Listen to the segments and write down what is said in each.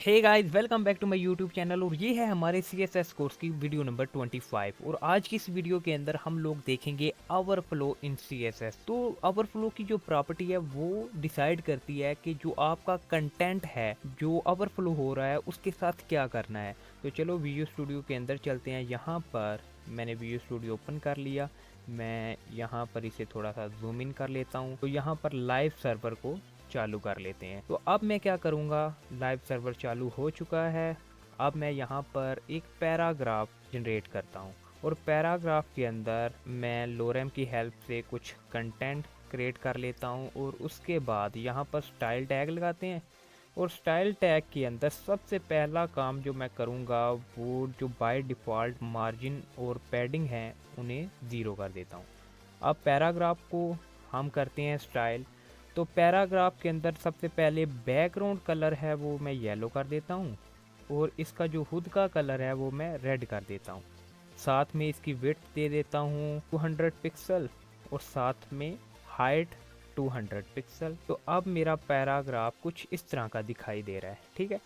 Hey guys, welcome back to my YouTube channel. और ये है हमारे CSS कोर्स की वीडियो नंबर 25। और आज की इस वीडियो के अंदर हम लोग देखेंगे ओवरफ्लो इन CSS। तो ओवरफ्लो की जो प्रॉपर्टी है वो डिसाइड करती है कि जो आपका कंटेंट है जो ओवरफ्लो हो रहा है उसके साथ क्या करना है। तो चलो विजुअल स्टूडियो के अंदर चलते हैं। यहाँ पर मैंने विजुअल स्टूडियो ओपन कर लिया। मैं यहाँ पर इसे थोड़ा सा जूम इन कर लेता हूँ। तो यहाँ पर लाइव सर्वर को चालू कर लेते हैं। तो अब मैं क्या करूँगा, लाइव सर्वर चालू हो चुका है। अब मैं यहाँ पर एक पैराग्राफ जनरेट करता हूँ और पैराग्राफ के अंदर मैं लोरेम की हेल्प से कुछ कंटेंट क्रिएट कर लेता हूँ और उसके बाद यहाँ पर स्टाइल टैग लगाते हैं। और स्टाइल टैग के अंदर सबसे पहला काम जो मैं करूँगा वो जो बाय डिफ़ॉल्ट मार्जिन और पैडिंग है उन्हें ज़ीरो कर देता हूँ। अब पैराग्राफ को हम करते हैं स्टाइल। तो पैराग्राफ के अंदर सबसे पहले बैकग्राउंड कलर है वो मैं येलो कर देता हूँ और इसका जो हुड का कलर है वो मैं रेड कर देता हूँ। साथ में इसकी विड्थ दे देता हूँ 200 पिक्सल और साथ में हाइट 200 पिक्सल। तो अब मेरा पैराग्राफ कुछ इस तरह का दिखाई दे रहा है, ठीक है।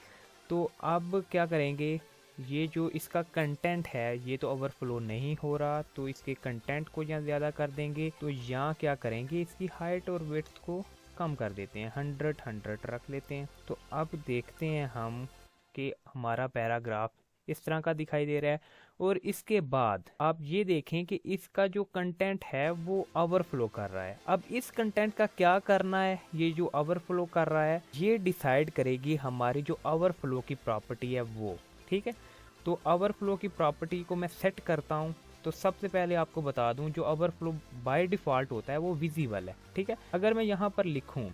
तो अब क्या करेंगे, ये जो इसका कंटेंट है ये तो ओवरफ्लो नहीं हो रहा, तो इसके कंटेंट को यहाँ ज़्यादा कर देंगे। तो यहाँ क्या करेंगे, इसकी हाइट और विड्थ को कम कर देते हैं, 100 रख लेते हैं। तो अब देखते हैं हम कि हमारा पैराग्राफ इस तरह का दिखाई दे रहा है। और इसके बाद आप ये देखें कि इसका जो कंटेंट है वो ओवरफ्लो कर रहा है। अब इस कंटेंट का क्या करना है, ये जो ओवरफ्लो कर रहा है ये डिसाइड करेगी हमारी जो ओवरफ्लो की प्रॉपर्टी है वो, ठीक है। तो ओवरफ्लो की प्रॉपर्टी को मैं सेट करता हूँ। तो सबसे पहले आपको बता दूं जो ओवरफ्लो बाय डिफ़ॉल्ट होता है वो विजिबल है, ठीक है। अगर मैं यहाँ पर लिखूं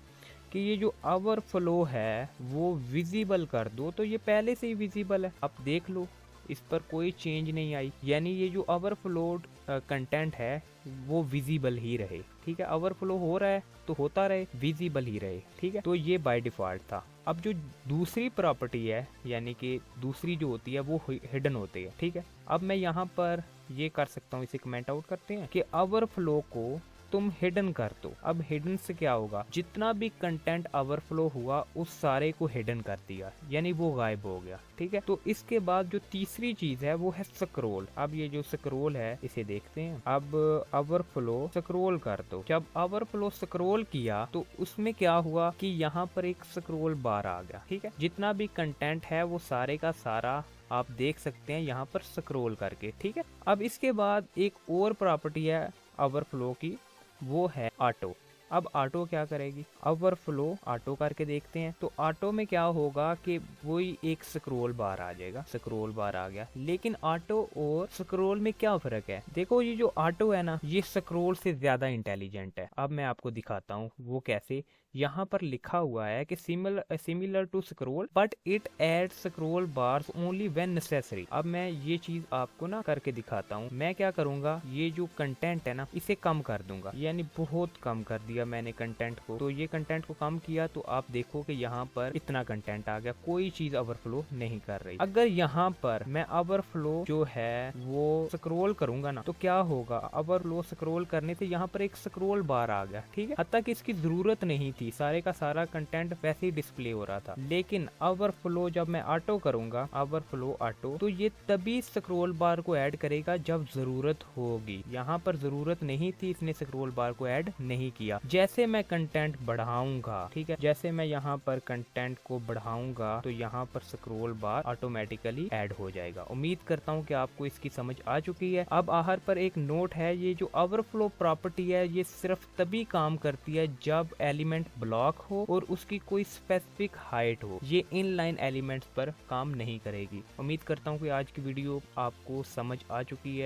कि ये जो ओवरफ्लो है वो विजिबल कर दो, तो ये पहले से ही विजिबल है, आप देख लो इस पर कोई चेंज नहीं आई। यानी ये जो ओवरफ्लोड कंटेंट है वो विजिबल ही रहे, ठीक है। ओवरफ्लो हो रहा है तो होता रहे, विजिबल ही रहे, ठीक है। तो ये बाय डिफ़ॉल्ट था। अब जो दूसरी प्रॉपर्टी है यानी कि दूसरी जो होती है वो हिडन होती है, ठीक है। अब मैं यहाँ पर ये कर सकता हूँ, इसे कमेंट आउट करते हैं कि ओवरफ्लो को तुम हिडन कर दो। अब हिडन से क्या होगा, जितना भी कंटेंट ओवरफ्लो हुआ उस सारे को हिडन कर दिया, यानी वो गायब हो गया, ठीक है। तो इसके बाद जो तीसरी चीज है वो है स्क्रॉल। अब ये जो स्क्रॉल है इसे देखते हैं। अब ओवरफ्लो स्क्रॉल कर दो। जब ओवरफ्लो स्क्रॉल किया तो उसमें क्या हुआ कि यहाँ पर एक स्क्रॉल बार आ गया, ठीक है। जितना भी कंटेंट है वो सारे का सारा आप देख सकते हैं यहाँ पर स्क्रॉल करके, ठीक है। अब इसके बाद एक और प्रॉपर्टी है ओवरफ्लो की, वो है ऑटो। अब ऑटो क्या करेगी, ओवरफ्लो ऑटो करके देखते हैं। तो ऑटो में क्या होगा कि वही एक स्क्रॉल बार आ जाएगा, स्क्रॉल बार आ गया। लेकिन ऑटो और स्क्रॉल में क्या फर्क है, देखो ये जो ऑटो है ना ये स्क्रॉल से ज्यादा इंटेलिजेंट है। अब मैं आपको दिखाता हूँ वो कैसे। यहाँ पर लिखा हुआ है कि similar to scroll but it add scroll bars only when necessary. अब मैं ये चीज आपको ना करके दिखाता हूँ। मैं क्या करूंगा, ये जो कंटेंट है ना इसे कम कर दूंगा, यानी बहुत कम कर दिया मैंने कंटेंट को। तो ये कंटेंट को कम किया तो आप देखो कि यहाँ पर इतना कंटेंट आ गया, कोई चीज ओवरफ्लो नहीं कर रही। अगर यहाँ पर मैं ओवरफ्लो जो है वो स्क्रॉल करूंगा ना तो क्या होगा, ओवरफ्लो स्क्रॉल करने से यहाँ पर एक स्क्रॉल बार आ गया, ठीक है। हद तक इसकी जरूरत नहीं थी, सारे का सारा कंटेंट वैसे ही डिस्प्ले हो रहा था। लेकिन ओवरफ्लो जब मैं ऑटो करूंगा, ओवरफ्लो ऑटो, तो ये तभी स्क्रॉल बार को ऐड करेगा जब जरूरत होगी। यहाँ पर जरूरत नहीं थी, इसने स्क्रॉल बार को ऐड नहीं किया। जैसे मैं कंटेंट बढ़ाऊंगा, ठीक है, जैसे मैं यहाँ पर कंटेंट को बढ़ाऊंगा तो यहाँ पर स्क्रॉल बार ऑटोमेटिकली ऐड हो जाएगा। उम्मीद करता हूँ कि आपको इसकी समझ आ चुकी है। अब आखिर पर एक नोट है, ये जो ओवरफ्लो प्रॉपर्टी है ये सिर्फ तभी काम करती है जब एलिमेंट ब्लॉक हो और उसकी कोई स्पेसिफिक हाइट हो। ये इनलाइन एलिमेंट्स पर काम नहीं करेगी। उम्मीद करता हूँ कि आज की वीडियो आपको समझ आ चुकी है।